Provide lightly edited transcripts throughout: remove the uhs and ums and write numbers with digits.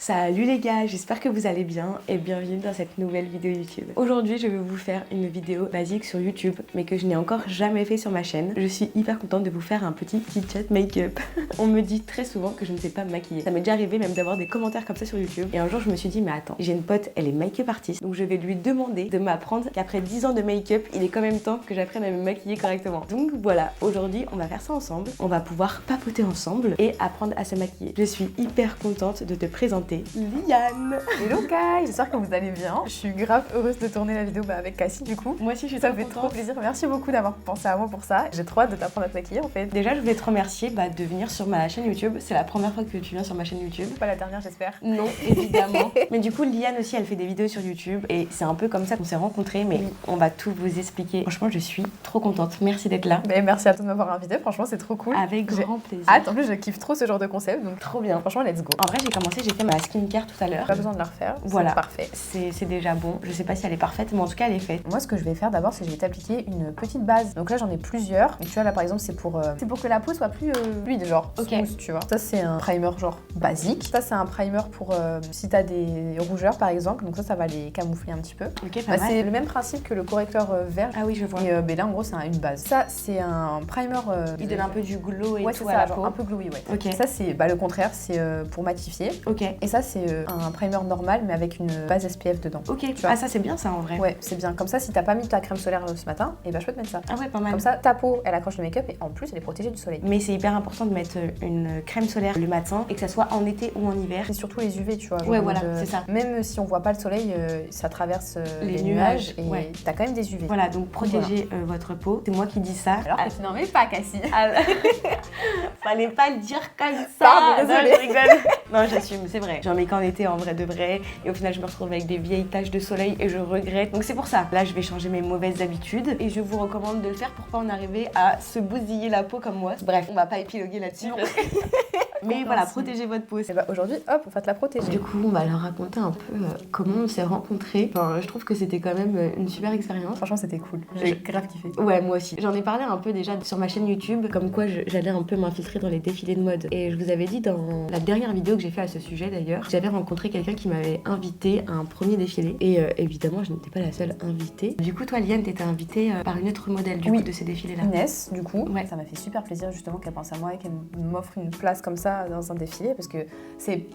Salut les gars, j'espère que vous allez bien et bienvenue dans cette nouvelle vidéo YouTube. Aujourd'hui, je vais vous faire une vidéo basique sur YouTube, mais que je n'ai encore jamais fait sur ma chaîne. Je suis hyper contente de vous faire un petit chat make-up. On me dit très souvent que je ne sais pas me maquiller. Ça m'est déjà arrivé même d'avoir des commentaires comme ça sur YouTube. Et un jour, je me suis dit, mais attends, j'ai une pote, elle est make-up artiste, donc je vais lui demander de m'apprendre qu'après 10 ans de make-up, il est quand même temps que j'apprenne à me maquiller correctement. Donc voilà, aujourd'hui, on va faire ça ensemble. On va pouvoir papoter ensemble et apprendre à se maquiller. Je suis hyper contente de te présenter Liane. Hello guys, j'espère que vous allez bien. Je suis grave heureuse de tourner la vidéo avec Cassie du coup. Moi aussi je suis Ça fait trop plaisir, merci beaucoup d'avoir pensé à moi pour ça. J'ai trop hâte de t'apprendre à te maquiller en fait. Déjà je voulais te remercier de venir sur ma chaîne YouTube. C'est la première fois que tu viens sur ma chaîne YouTube. Pas la dernière j'espère. Non, évidemment. Mais du coup Liane aussi elle fait des vidéos sur YouTube et c'est un peu comme ça qu'on s'est rencontrés, mais on va tout vous expliquer. Franchement je suis trop contente, merci d'être là. Mais merci à toi de m'avoir invité, franchement c'est trop cool. Avec grand plaisir. En plus je kiffe trop ce genre de concept donc Trop bien. franchement let's go. En vrai j'ai fait ma skincare tout à l'heure. Pas besoin de la refaire, Voilà. c'est parfait. C'est déjà bon. Je sais pas si elle est parfaite, mais en tout cas elle est faite. Moi ce que je vais faire d'abord c'est que je vais t'appliquer une petite base. Donc là j'en ai plusieurs. Donc, tu vois là par exemple c'est pour que la peau soit plus fluide genre smooth, tu vois. Ça c'est un primer genre basique. Ça c'est un primer pour si t'as des rougeurs par exemple. Donc ça va les camoufler un petit peu. Ok, pas mal. C'est le même principe que le correcteur vert. Ah oui je vois. Et là en gros c'est une base. Ça c'est un primer. Il donne un peu du glow et ouais, tout c'est à ça, la genre peau. un peu glowy, ouais. Ok. Ça c'est le contraire, c'est pour matifier. Ok. Et ça c'est un primer normal mais avec une base SPF dedans. Ok. Tu vois. Ah ça c'est bien ça en vrai. Ouais, c'est bien. Comme ça, si t'as pas mis ta crème solaire ce matin, et je peux te mettre ça. Ah ouais, pas mal. Comme ça, ta peau, elle accroche le make-up et en plus, elle est protégée du soleil. Mais c'est hyper important de mettre une crème solaire le matin et que ça soit en été ou en hiver. C'est surtout les UV, tu vois. Ouais, voilà, c'est ça. Même si on voit pas le soleil, ça traverse Les nuages et ouais. t'as quand même des UV. Voilà, donc protégez votre peau. C'est moi qui dis ça. Alors que tu n'en mets pas, Cassie. Fallait pas le dire comme ça. Pardon, désolée. Non, je rigole. Non, j'assume, c'est vrai. J'en mets qu'en été en vrai de vrai. Et au final, je me retrouve avec des vieilles taches de soleil et je regrette. Donc c'est pour ça. Là, je vais changer mes mauvaises habitudes et je vous recommande de le faire pour pas en arriver à se bousiller la peau comme moi. Bref, on va pas épiloguer là-dessus. Mais voilà, protégez votre peau. Et aujourd'hui, hop, on va te la protéger. Du coup, on va leur raconter un peu comment on s'est rencontrés. Enfin, je trouve que c'était quand même une super expérience. Franchement, c'était cool. J'ai grave kiffé. Ouais, moi aussi. J'en ai parlé un peu déjà sur ma chaîne YouTube, comme quoi j'allais un peu m'infiltrer dans les défilés de mode. Et je vous avais dit dans la dernière vidéo que j'ai fait à ce sujet d'ailleurs, j'avais rencontré quelqu'un qui m'avait invité à un premier défilé. Et évidemment, je n'étais pas la seule invitée. Du coup, toi, Liane, t'étais invitée par une autre modèle du coup de ces défilés-là. Inès, du coup, Ouais. ça m'a fait super plaisir justement qu'elle pense à moi et qu'elle m'offre une place comme ça dans un défilé parce que c'est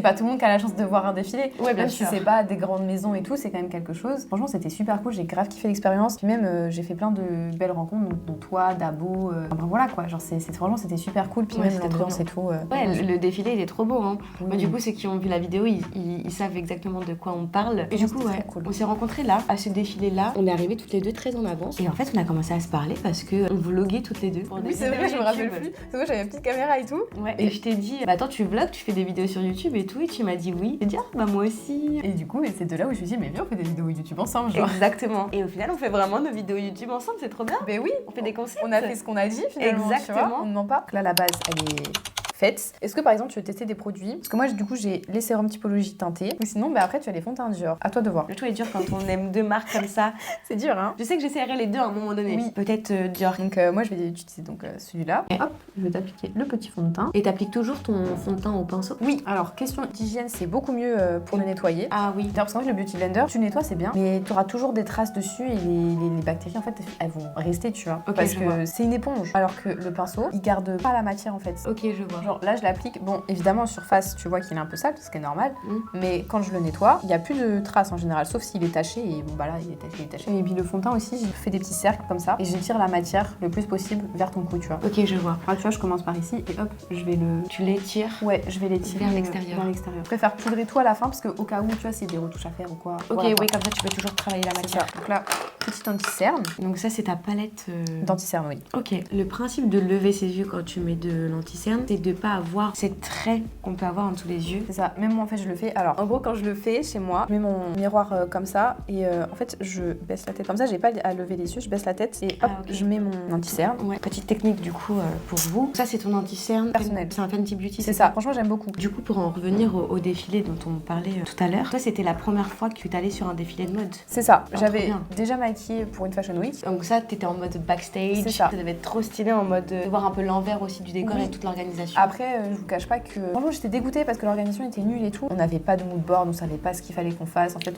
pas tout le monde qui a la chance de voir un défilé. Ouais, bien même sûr. si c'est pas des grandes maisons et tout, c'est quand même quelque chose. Franchement, c'était super cool, j'ai grave kiffé l'expérience. Puis même, j'ai fait plein de belles rencontres, dont toi, Dabo. Enfin, voilà quoi, genre franchement, c'était super cool. Puis Ouais, même c'était l'ambiance trop et tout. Ouais, le défilé il est trop beau. Hein. Oui. Bah, du coup, ceux qui ont vu la vidéo, ils savent exactement de quoi on parle. Et du coup, C'était ouais, très cool. on s'est rencontrés là, à ce défilé-là. On est arrivés toutes les deux très en avance. Et en fait, on a commencé à se parler parce qu'on vloguait toutes les deux. Pour des Oui, c'est vidéos vrai, je me rappelle YouTube. plus. C'est vrai, j'avais une petite caméra et tout. Ouais, et je t'ai dit, bah attends, tu vlogs, tu fais des vidéos sur YouTube et tout. Et tu m'as dit oui. J'ai dit, ah bah moi aussi. Et du coup, c'est de là où je me suis dit, mais viens, on fait des vidéos YouTube ensemble, genre. Exactement. Et au final, on fait vraiment nos vidéos YouTube ensemble, c'est trop bien. Ben oui, On fait des concepts. on a fait ce qu'on a dit finalement. Tu Exactement. vois, on ne ment pas. Là, la base, elle est faite. Est-ce que par exemple, tu veux tester des produits? Parce que moi, du coup, j'ai les sérums typologie teintés. Ou sinon, bah, après, tu as les fonds de teint Dior. À toi de voir. Le tout est dur quand on aime deux marques comme ça. C'est dur, hein? Je sais que j'essaierai les deux à un moment donné. Oui. Peut-être Dior. Donc, moi, je vais utiliser celui-là. Hop, je vais t'appliquer le petit fond de teint. Et t'appliques toujours ton fond de teint au pinceau? Oui, alors, question d'hygiène, c'est beaucoup mieux pour le nettoyer. Ah oui. D'ailleurs, parce qu'en fait, le Beauty Blender, tu le nettoies, c'est bien, mais tu auras toujours des traces dessus et les bactéries, en fait, elles vont rester, tu vois. Ok, parce je que vois. c'est une éponge. Alors que le pinceau, il garde pas la matière, en fait. Ok, je vois. Genre là, je l'applique. Bon, évidemment, en surface, tu vois qu'il est un peu sale, ce qui est normal. Mm. Mais quand je le nettoie, il n'y a plus de traces en général, sauf s'il est taché. Et bon, bah là, il est taché. Et puis le fond de teint aussi, je fais des petits cercles comme ça. Et je tire la matière le plus possible vers ton cou, tu vois. Ok, je vois. Alors, tu vois, je commence par ici et hop, je vais le. Tu l'étires. Ouais, je vais les tirer Vers l'extérieur. Vers l'extérieur. Je préfère poudrer tout à la fin parce qu'au cas où, tu vois, c'est des retouches à faire ou quoi. Ok, Voilà, quoi. oui, comme ça tu peux toujours travailler la C'est matière. ça. Donc là, petit anti-cerne. Donc ça, c'est ta palette. D'anti-cerne, oui. Ok. Le principe de lever ses yeux quand tu mets de l'anti-cerne, c'est de pas avoir ces traits qu'on peut avoir en dessous les yeux. C'est ça, même moi en fait je le fais. Alors en gros quand je le fais chez moi, je mets mon miroir comme ça et en fait je baisse la tête comme ça, j'ai pas à lever les yeux, je baisse la tête et hop, ok. je mets mon anti-cerne. Ouais. Petite technique du coup pour vous. Ça, c'est ton anti-cerne Personnel. C'est un Fenty Beauty. C'est ça, franchement j'aime beaucoup. Du coup, pour en revenir au défilé dont on parlait tout à l'heure, toi, c'était la première fois que tu allais sur un défilé de mode. C'est ça, Oh, j'avais trop bien. déjà maquillée pour une Fashion Week. Donc ça, t'étais en mode backstage. C'est ça. Ça devait être trop stylé en mode de voir un peu l'envers aussi du décor et toute l'organisation. Après, je vous cache pas que franchement j'étais dégoûtée parce que l'organisation était nulle et tout. On n'avait pas de mood board, on savait pas ce qu'il fallait qu'on fasse. En fait,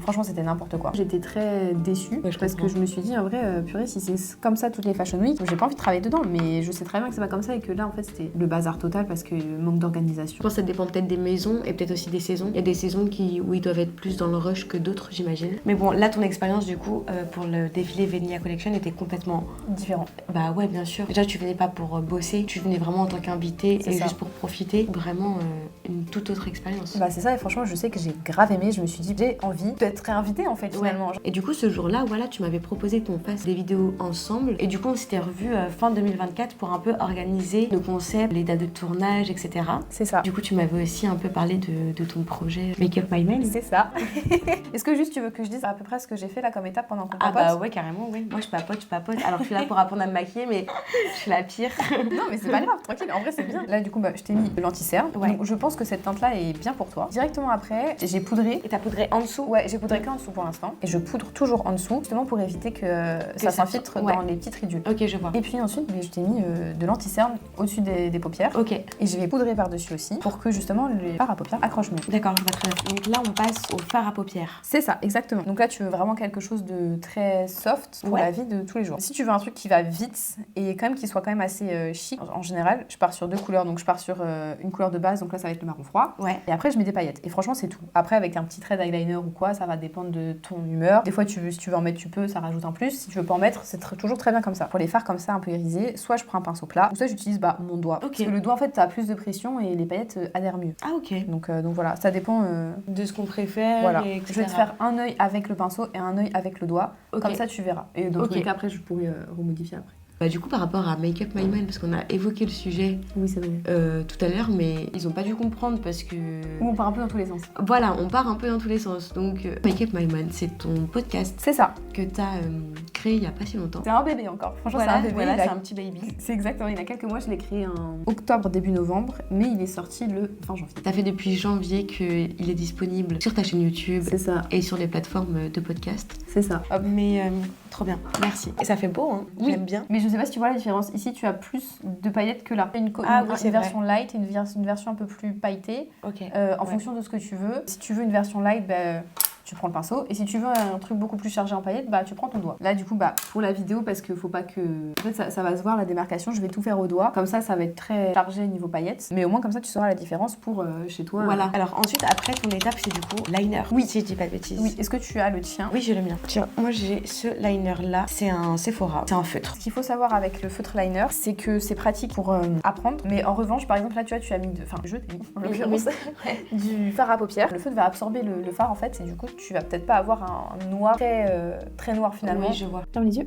franchement c'était n'importe quoi. J'étais très déçue parce que je me suis dit en vrai, purée, si c'est comme ça toutes les Fashion Week, j'ai pas envie de travailler dedans. Mais je sais très bien que c'est pas comme ça et que là en fait c'était le bazar total parce que manque d'organisation. Je pense que ça dépend peut-être des maisons et peut-être aussi des saisons. Il y a des saisons où ils doivent être plus dans le rush que d'autres, j'imagine. Mais bon, là ton expérience du coup pour le défilé Venia Collection était complètement différent. Bah ouais, bien sûr. Déjà tu venais pas pour bosser, tu venais vraiment en tant qu'invité et juste pour profiter. Vraiment une toute autre expérience. Bah c'est ça et franchement je sais que j'ai grave aimé. Je me suis dit j'ai envie d'être réinvitée en fait finalement. Ouais. Et du coup ce jour-là, voilà, tu m'avais proposé qu'on fasse des vidéos ensemble et du coup on s'était revus fin 2024 pour un peu organiser le concept, les dates de tournage, etc. C'est ça. Du coup tu m'avais aussi un peu parlé de ton projet Make Up My Man. C'est ça. Est-ce que juste tu veux que je dise à peu près ce que j'ai fait là comme étape pendant qu'on papote? Ah bah ouais carrément, oui. Moi je papote. Alors je suis là pour apprendre à me maquiller mais je suis la pire. Non mais c'est pas grave, tranquille, en vrai c'est bien. Là du coup je t'ai mis de l'anti-cerne. Ouais. Donc je pense que cette teinte là est bien pour toi. Directement après, j'ai poudré. Et t'as poudré en dessous? Ouais, j'ai poudré qu'en dessous pour l'instant. Et je poudre toujours en dessous, justement pour éviter que ça s'infiltre dans les petites ridules. Ok, je vois. Et puis ensuite, je t'ai mis de l'anti-cerne au-dessus des paupières. Ok. Et je vais poudrer par-dessus aussi pour que justement les fards à paupières accrochent mieux. D'accord, je vois très bien. Donc là, on passe au fard à paupières. C'est ça, exactement. Donc là, tu veux vraiment quelque chose de très soft pour la vie de tous les jours. Si tu veux un truc qui va vite et quand même qui soit quand même assez chic, en général, je pars sur 2 couleurs. Donc je pars sur une couleur de base, donc là ça va être le marron froid. Ouais. Et après, je mets des paillettes. Et franchement, c'est tout. Après, avec un petit trait d'eyeliner ou quoi, ça va dépendre de ton humeur. Des fois, si tu veux en mettre, tu peux, ça rajoute un plus. Si tu veux pas en mettre, c'est toujours très bien comme ça. Pour les fards comme ça, un peu irisés, soit je prends un pinceau plat, ou soit j'utilise mon doigt. Ok. Parce que le doigt, en fait, ça a plus de pression et les paillettes adhèrent mieux. Ah ok. Donc voilà, ça dépend de ce qu'on préfère. Voilà. Et etc. Je vais te faire un œil avec le pinceau et un œil avec le doigt. Okay. Comme ça, tu verras. Et dans tous les cas, après, je pourrais remodifier après. Bah, du coup, par rapport à Make Up My Man, parce qu'on a évoqué le sujet c'est vrai. tout à l'heure, mais ils ont pas dû comprendre parce que... On part un peu dans tous les sens. Voilà, on part un peu dans tous les sens. Donc, Make Up My Man, c'est ton podcast. C'est ça. Que t'as créé il y a pas si longtemps. C'est un bébé encore. Franchement, voilà, c'est un bébé. Voilà, c'est un petit baby. C'est exactement, il y a quelques mois, je l'ai créé en octobre, début novembre, mais il est sorti le fin janvier. Ça fait depuis janvier qu'il est disponible sur ta chaîne YouTube. C'est ça. Et sur les plateformes de podcast. C'est ça. Mais trop bien, merci. Et ça fait beau, hein. Oui. J'aime bien. Mais je sais pas si tu vois la différence. Ici, tu as plus de paillettes que là. Une version light et une version un peu plus pailletée. Ok. En fonction de ce que tu veux. Si tu veux une version light, tu prends le pinceau. Et si tu veux un truc beaucoup plus chargé en paillettes, tu prends ton doigt. Là, du coup, pour la vidéo, parce qu'il faut pas que... En fait, ça va se voir, la démarcation. Je vais tout faire au doigt. Comme ça va être très chargé niveau paillettes. Mais au moins, comme ça, tu sauras la différence pour chez toi. Voilà. Alors ensuite, après, ton étape, c'est du coup liner. Oui. Si je dis pas de bêtises. Oui. Est-ce que tu as le tien? Oui, j'ai le mien. Tiens, moi, j'ai ce liner-là. C'est un Sephora. C'est un feutre. Ce qu'il faut savoir avec le feutre liner, c'est que c'est pratique pour apprendre. Mais en revanche, par exemple, là, tu as mis je t'ai mis, en l'occurrence, du fard à paupières. Le feutre va absorber le fard, en fait. Et du coup, tu vas peut-être pas avoir un noir très noir finalement. Oui, je vois. Ferme les yeux.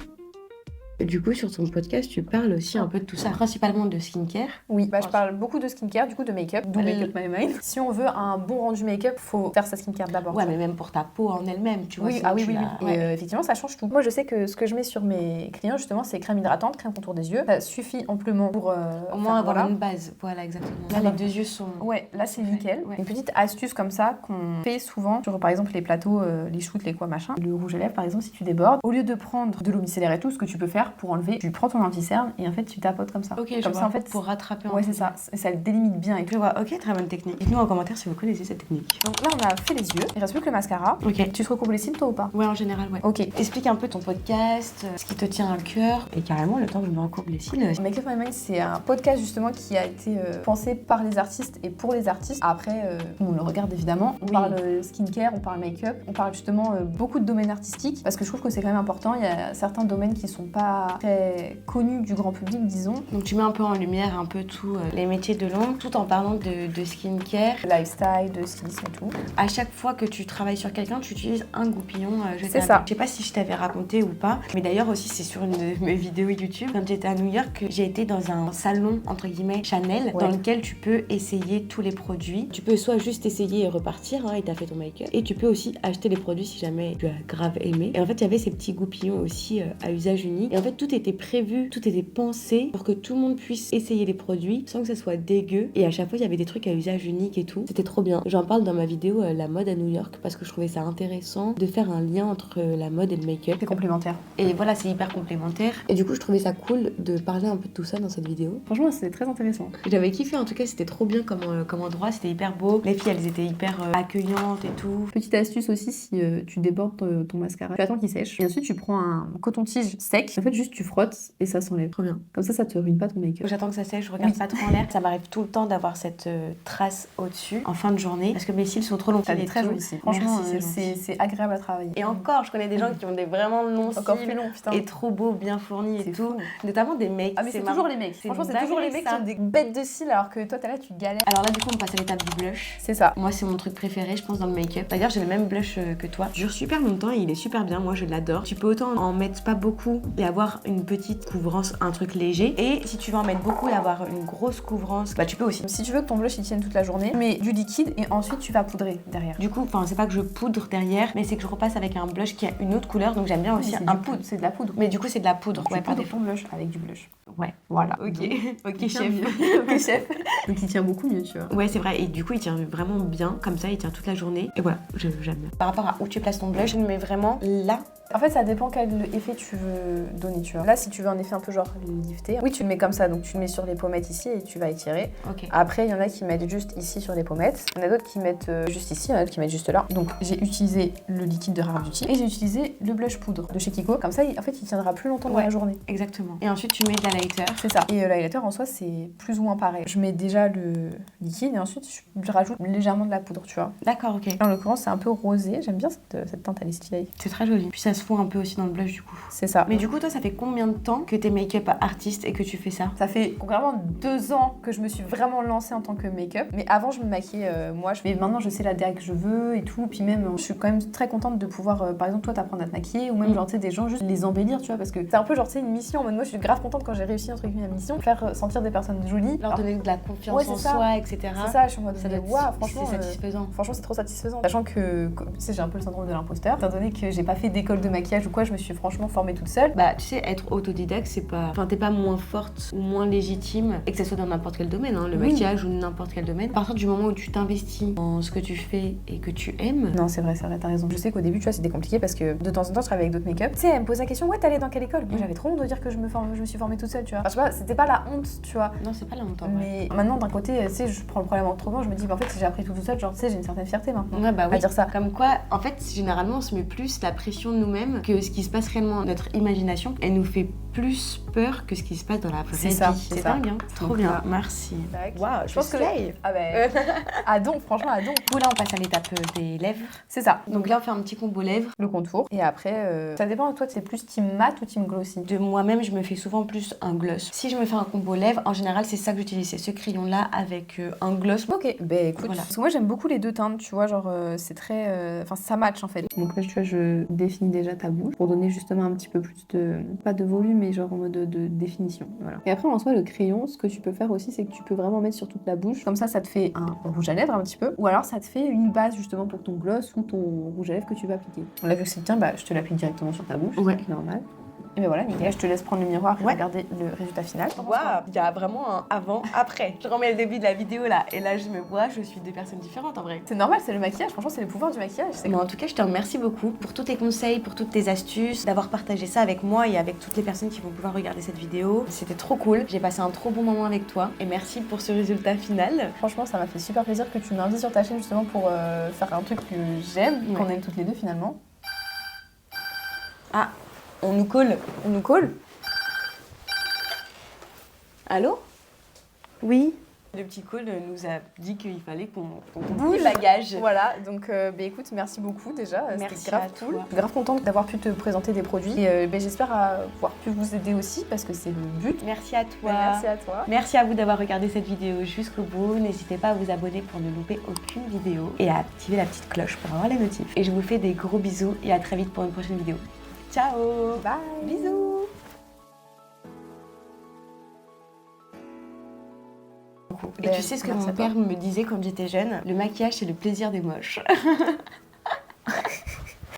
Du coup, sur ton podcast, tu parles aussi un peu de tout ça, principalement de skincare. Oui, je parle beaucoup de skincare, du coup de make-up, d'où Make Up My Mind. Si on veut un bon rendu make-up, faut faire sa skincare d'abord. Ouais, mais même pour ta peau en elle-même, tu vois. Oui, oui. Et effectivement, ça change tout. Moi, je sais que ce que je mets sur mes clients, justement, c'est crème hydratante, crème contour des yeux. Ça suffit amplement pour au moins avoir une base. Voilà, exactement. Là, les deux yeux sont... Ouais, là, c'est nickel. Ouais. Une petite astuce comme ça qu'on fait souvent sur, par exemple, les plateaux, les shoots, les quoi, machin. Le rouge à lèvres, par exemple, si tu débordes, au lieu de prendre de l'eau micellaire et tout, ce que tu peux faire pour enlever, tu prends ton anti-cerne et en fait tu tapotes comme ça. Ok, comme ça en fait pour rattraper. Ouais, c'est ça. Et ça le délimite bien. Et je vois. Ok, très bonne technique. Dites-nous en commentaire si vous connaissez cette technique. Donc là, on a fait les yeux. Il reste plus que le mascara. Ok. Tu te recouvres les cils toi ou pas? Ouais, en général, ouais. Ok. Explique un peu ton podcast, ce qui te tient à cœur et carrément le temps de me recouvrir les cils. Make Up My Mind, c'est un podcast justement qui a été pensé par les artistes et pour les artistes. Après, on le regarde évidemment. On parle skincare, on parle make-up, on parle justement beaucoup de domaines artistiques parce que je trouve que c'est quand même important. Il y a certains domaines qui sont pas très connus du grand public, disons. Donc tu mets un peu en lumière un peu tous les métiers de l'ombre, tout en parlant de skincare, lifestyle, de stylisme et tout. À chaque fois que tu travailles sur quelqu'un, tu utilises un goupillon jetable. C'est ça. Je sais pas si je t'avais raconté ou pas, mais d'ailleurs aussi c'est sur une de mes vidéos YouTube. Quand j'étais à New York, j'ai été dans un salon entre guillemets Chanel, dans lequel tu peux essayer tous les produits. Tu peux soit juste essayer et repartir, et t'as fait ton make-up, et tu peux aussi acheter les produits si jamais tu as grave aimé. Et en fait, il y avait ces petits goupillons aussi à usage unique. Et en fait, tout était prévu, tout était pensé pour que tout le monde puisse essayer les produits sans que ça soit dégueu. Et à chaque fois, il y avait des trucs à usage unique et tout. C'était trop bien. J'en parle dans ma vidéo la mode à New York parce que je trouvais ça intéressant de faire un lien entre la mode et le make-up. C'est complémentaire. Et voilà, c'est hyper complémentaire. Et du coup, je trouvais ça cool de parler un peu de tout ça dans cette vidéo. Franchement, c'est très intéressant. J'avais kiffé, en tout cas, c'était trop bien comme endroit, c'était hyper beau. Les filles, elles étaient hyper accueillantes et tout. Petite astuce aussi, si tu débordes ton mascara, tu attends qu'il sèche. Et ensuite, tu prends un coton-tige sec. En fait, juste tu frottes et ça s'enlève. Trop bien. Comme ça te ruine pas ton make-up. J'attends que ça sèche, je regarde pas trop en l'air. Ça m'arrive tout le temps d'avoir cette trace au-dessus en fin de journée parce que mes cils sont trop longs. Elle est très jolie. Franchement, Merci, c'est agréable à travailler. Et encore, je connais des gens qui ont des vraiment longs cils. Encore plus longs, putain. Et trop beaux, bien fournis et tout. Fou. Notamment des mecs. Ah, mais c'est toujours les mecs. Franchement, c'est toujours les mecs qui ont des bêtes de cils alors que toi, t'es là, tu galères. Alors là, du coup, on passe à l'étape du blush. C'est ça. Moi, c'est mon truc préféré, je pense, dans le make-up. D'ailleurs, j'ai le même blush que toi. Il dure super longtemps et il est super bien. Moi, je l'adore. Tu peux autant en mettre pas beaucoup et avoir une petite couvrance, un truc léger. Et si tu veux en mettre beaucoup et avoir une grosse couvrance, bah tu peux aussi. Si tu veux que ton blush il tienne toute la journée, tu mets du liquide et ensuite tu vas poudrer derrière. Du coup, enfin, c'est pas que je poudre derrière, mais c'est que je repasse avec un blush qui a une autre couleur. Donc j'aime bien aussi un poudre. C'est de la poudre. Mais du coup, c'est de la poudre. Ouais, pas ton blush avec du blush. Ouais. Voilà. Ok. Ok, chef. Ok, chef. Donc il tient beaucoup mieux, tu vois. Ouais, c'est vrai. Et du coup, il tient vraiment bien. Comme ça, il tient toute la journée. Et voilà, j'aime bien. Par rapport à où tu places ton blush, je le mets vraiment là. En fait, ça dépend quel effet tu veux donner, tu vois. Là, si tu veux un effet un peu genre lifté, oui, tu le mets comme ça. Donc, tu le mets sur les pommettes ici et tu vas étirer. Ok. Après, il y en a qui mettent juste ici sur les pommettes. Il y en a d'autres qui mettent juste ici, il y en a d'autres qui mettent juste là. Donc, j'ai utilisé le liquide de Rare Beauty et j'ai utilisé le blush poudre de chez Kiko. Comme ça, en fait, il tiendra plus longtemps dans la journée. Exactement. Et ensuite, tu mets de l'highlighter. C'est ça. Et l'highlighter, en soi, c'est plus ou moins pareil. Je mets déjà le liquide et ensuite, je rajoute légèrement de la poudre, tu vois. D'accord, ok. En l'occurrence, c'est un peu rosé. J'aime bien cette teinte, elle est stylée. C'est très joli. Puis ça se fond un peu aussi dans le blush du coup. C'est ça. Mais du coup, toi, ça fait combien de temps que t'es make-up artiste et que tu fais ça? Ça fait concrètement 2 ans que je me suis vraiment lancée en tant que make-up. Mais avant, je me maquillais moi. Mais maintenant, je sais la DA que je veux et tout. Puis même, je suis quand même très contente de pouvoir, par exemple, toi, t'apprendre à te maquiller ou même, genre, tu sais, des gens juste les embellir, tu vois. Parce que c'est un peu, genre, tu sais, une mission. En mode, moi, je suis grave contente quand j'ai réussi, entre guillemets, la mission. Faire sentir des personnes jolies. Leur donner de la confiance en ça. soi, etc. C'est ça, je suis en mode, ça doit être waouh, franchement, c'est satisfaisant. Franchement, c'est trop satisfaisant. Sachant que, tu sais, j'ai un peu le syndrome de l'imposteur. Étant donné que j'ai pas fait d'école de maquillage ou quoi, je me suis franchement formée toute seule. Bah, tu sais, être autodidacte, c'est pas. Enfin, t'es pas moins forte ou moins légitime, et que ça soit dans n'importe quel domaine, hein, le maquillage ou n'importe quel domaine. À partir du moment où tu t'investis dans ce que tu fais et que tu aimes. Non, c'est vrai, t'as raison. Je sais qu'au début, tu vois, c'était compliqué parce que de temps en temps, je travaillais avec d'autres make-up. Tu sais, elle me pose la question, ouais, t'allais dans quelle école? Moi, j'avais trop honte de dire que je me suis formée toute seule, tu vois. Enfin, je sais pas, c'était pas la honte, tu vois. Non, c'est pas la honte, mais maintenant, d'un côté, tu sais, je prends le problème en trop grand, je me dis, bah, en fait, si j'ai appris tout seul, genre, tu sais, j'ai une certaine fierté maintenant. Ouais, bah oui. À dire ça. Comme quoi, en fait, généralement, on se met plus la pression de nous-mêmes que ce qui se passe réellement. Notre imagination, elle nous fait plus peur que ce qui se passe dans la vraie vie. C'est dingue, hein. Trop bien. Merci. Waouh, je pense que ah ben à don, franchement à don. Du coup, là, on passe à l'étape des lèvres. C'est ça. Donc là, on fait un petit combo lèvres. Le contour. Et après, ça dépend de toi, c'est plus team mat ou team glossy? De moi-même, je me fais souvent plus un gloss. Si je me fais un combo lèvres, en général, c'est ça que j'utilise. C'est ce crayon-là avec un gloss. Ok, ben écoute. Voilà. Parce que moi, j'aime beaucoup les deux teintes, tu vois, genre, c'est très. Enfin, ça match en fait. Donc là, tu vois, je définis déjà ta bouche pour donner justement un petit peu plus de. Pas de volume, mais genre en mode de définition. Voilà. Et après, en soi, le crayon, ce que tu peux faire aussi, c'est que tu peux vraiment mettre sur toute la bouche. Comme ça te fait un rouge à lèvres un petit peu. Ou alors, ça te fait une base justement pour ton gloss ou ton rouge à lèvres que tu vas appliquer. On l'a vu que c'est bien, bah je te l'applique directement sur ta bouche. Ouais. Normal. Et ben voilà, nickel. Je te laisse prendre le miroir et regarder le résultat final. Waouh, il y a vraiment un avant-après. Je remets le début de la vidéo là, et là je me vois, je suis deux personnes différentes en vrai. C'est normal, c'est le maquillage, franchement c'est le pouvoir du maquillage. Mais en tout cas, je te remercie beaucoup pour tous tes conseils, pour toutes tes astuces, d'avoir partagé ça avec moi et avec toutes les personnes qui vont pouvoir regarder cette vidéo. C'était trop cool, j'ai passé un trop bon moment avec toi, et merci pour ce résultat final. Franchement, ça m'a fait super plaisir que tu m'invites sur ta chaîne justement pour faire un truc que j'aime, qu'on aime toutes les deux finalement. Ah, on nous colle. On nous colle. Allô? Oui. Le petit call nous a dit qu'il fallait qu'on bouge bagage. Voilà, donc écoute, merci beaucoup déjà. Merci grave à cool. toi. Je suis grave contente d'avoir pu te présenter des produits. Et j'espère pouvoir pu vous aider aussi parce que c'est le but. Merci à toi. Merci à toi. Merci à vous d'avoir regardé cette vidéo jusqu'au bout. N'hésitez pas à vous abonner pour ne louper aucune vidéo et à activer la petite cloche pour avoir les notifs. Et je vous fais des gros bisous et à très vite pour une prochaine vidéo. Ciao. Bye. Bisous. Et tu sais ce que mon père me disait quand j'étais jeune? Le maquillage, c'est le plaisir des moches.